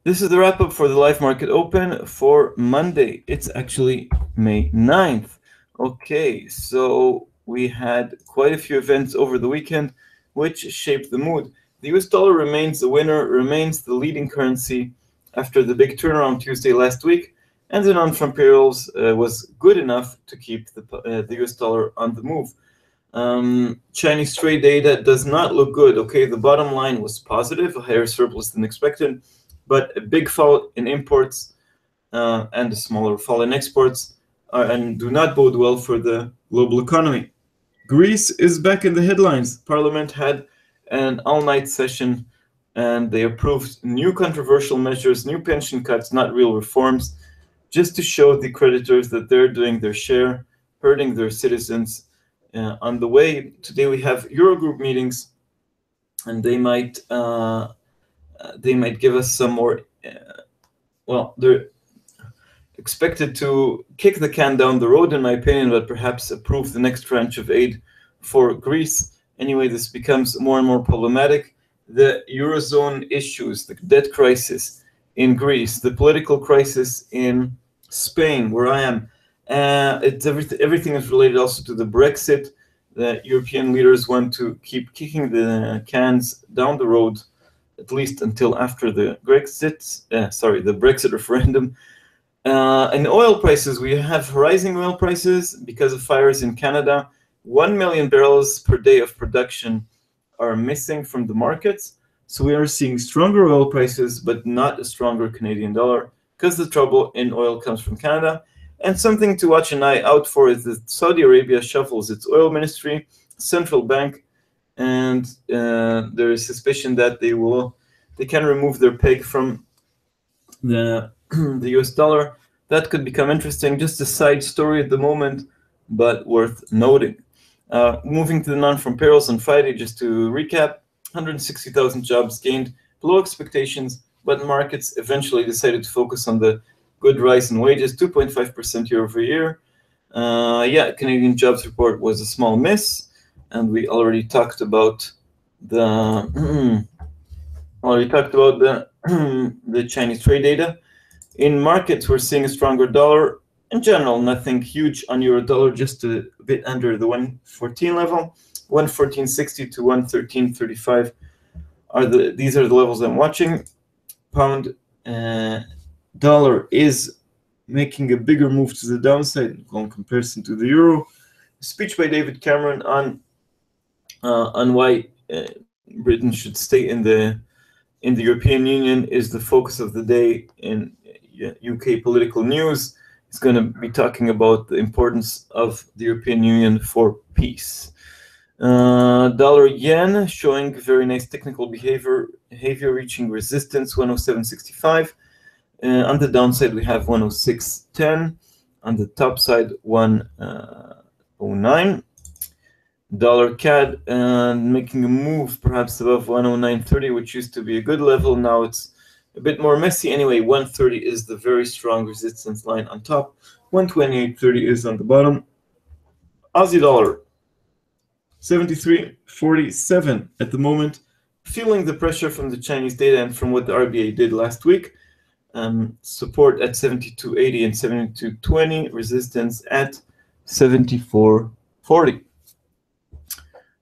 This is the wrap-up for the live market open for Monday. It's actually May 9th. Okay, so we had quite a few events over the weekend which shaped the mood. The US dollar remains the winner, remains the leading currency after the big turnaround Tuesday last week, and the non-farm payrolls was good enough to keep the US dollar on the move. Chinese trade data does not look good. Okay, the bottom line was positive, a higher surplus than expected, but a big fall in imports and a smaller fall in exports and do not bode well for the global economy. Greece is back in the headlines. Parliament had an all-night session and they approved new controversial measures, new pension cuts, not real reforms, just to show the creditors that they're doing their share, hurting their citizens. On the way, today we have Eurogroup meetings, and they might give us some more. Well, they're expected to kick the can down the road, in my opinion, but perhaps approve the next tranche of aid for Greece. Anyway, this becomes more and more problematic. The Eurozone issues, the debt crisis in Greece, the political crisis in Spain, where I am, everything is related also to the Brexit. The European leaders want to keep kicking the cans down the road, at least until after the Brexit referendum. And oil prices, we have rising oil prices because of fires in Canada. 1 million barrels per day of production are missing from the markets. So we are seeing stronger oil prices, but not a stronger Canadian dollar, because the trouble in oil comes from Canada. And something to watch an eye out for is that Saudi Arabia shuffles its oil ministry, central bank, and there is suspicion that they can remove their peg from the US dollar. That could become interesting. Just a side story at the moment, but worth noting. Moving to the non-farm payrolls on Friday, just to recap, 160,000 jobs gained, below expectations, but markets eventually decided to focus on the good rise in wages, 2.5% year over year. Canadian jobs report was a small miss, and we already talked about the the Chinese trade data. In markets, we're seeing a stronger dollar. In general, nothing huge on euro dollar, just a bit under the 114 level, 114.60 to 113.35 these are the levels I'm watching. Pound dollar is making a bigger move to the downside in comparison to the euro. A speech by David Cameron on why Britain should stay in the European Union is the focus of the day in UK political news. He's going to be talking about the importance of the European Union for peace. Dollar yen showing very nice technical behavior reaching resistance 107.65. On the downside, we have 106.10. On the top side, 109. Dollar CAD making a move perhaps above 109.30, which used to be a good level. Now it's a bit more messy. Anyway, 130 is the very strong resistance line on top. 128.30 is on the bottom. Aussie dollar, 73.47 at the moment, feeling the pressure from the Chinese data and from what the RBA did last week. Support at 72.80 and 72.20, resistance at 74.40.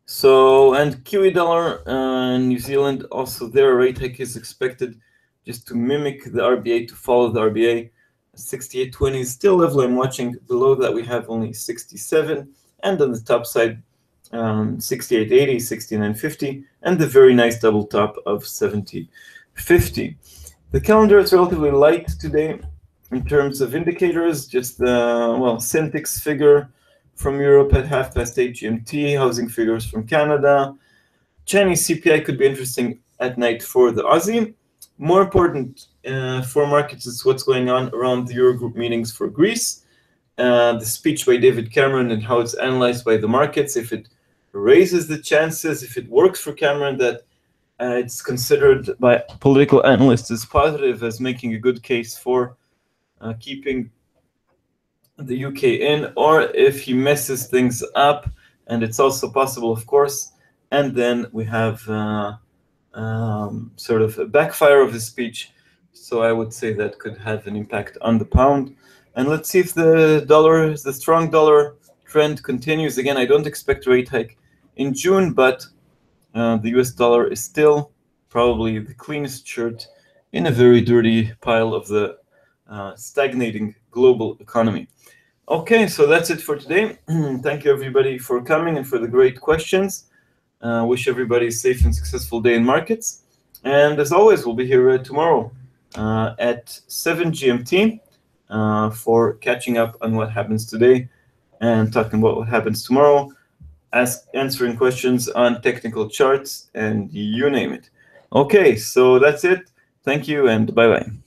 So, and Kiwi dollar, New Zealand, also their rate hike is expected just to mimic the RBA, to follow the RBA. 68.20 is still level I'm watching. Below that, we have only 67. And on the top side, 68.80, 69.50, and the very nice double top of 70.50. The calendar is relatively light today in terms of indicators. Just the, Syntax figure from Europe at 8:30 GMT, housing figures from Canada. Chinese CPI could be interesting at night for the Aussie. More important for markets is what's going on around the Eurogroup meetings for Greece. The speech by David Cameron and how it's analyzed by the markets. If it raises the chances, if it works for Cameron, that it's considered by political analysts as positive, as making a good case for keeping the UK in, or if he messes things up, and it's also possible, of course, and then we have sort of a backfire of his speech, So I would say that could have an impact on the pound. And let's see if the strong dollar trend continues. Again, I don't expect a rate hike in June, but the US dollar is still probably the cleanest shirt in a very dirty pile of the stagnating global economy. Okay, so that's it for today. Thank you everybody for coming and for the great questions. Wish everybody a safe and successful day in markets. And as always, we'll be here tomorrow at 7 GMT for catching up on what happens today and talking about what happens tomorrow, answering questions on technical charts, and you name it. Okay, so that's it. Thank you and bye-bye.